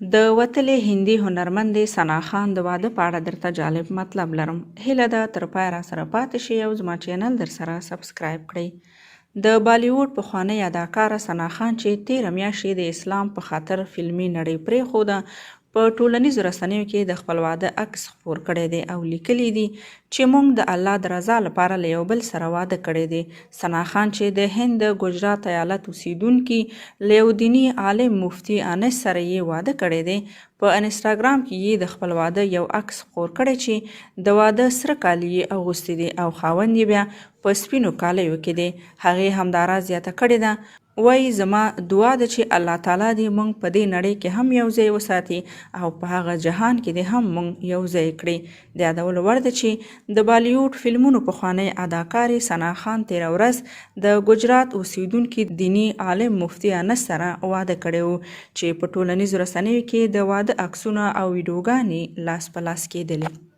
د وتلې هندي هنرمندې ثنا خان د واده په اړه درته جالب مطلب لرم. هیله ده تر پایه راسره پاتې شئ او زما چینل درسره سبسکرایب کړئ. د بالیووډ پخوانۍ اداکاره ثنا خان چې تېره میاشت یې د اسلام په خاطر فلمي نړۍ پرېښوده، په ټولنیزو رسنیو کې د خپل واده عکس خپور کړی دی او لیکلی دی چې موږ د الله د رضا لپاره له یو بل سره واده کړی دی. ثنا خان چې د هند د ګجرات ایالت اوسیدونکي له یو دیني عالم مفتي انس سره یې واده کړی دی، په انسټاګرام کې یې د خپل واده یو عکس خپور کړی چې د واده سره کالي یې اغوستي دي او خاوند یې بیا په سپینو کالیو کې دی. هغې همداراز زیاته کړې ده، وایي زما دعا ده چې الله تعالی دې موږ په دې نړۍ کې هم یو ځای وساتي او په هغه جهان کې دې هم موږ یو ځای کړي. د یادولو وړ ده چې د بالیووډ فلمونو پخوانۍ اداکارې ثنا خان تېره ورځ د ګجرات اوسیدونکي دیني عالم مفتي انس سره واده کړی و چې په ټولنیزو رسنیو کې د واده عکسونه او ویډیوګانې لاس په لاس کېدلې.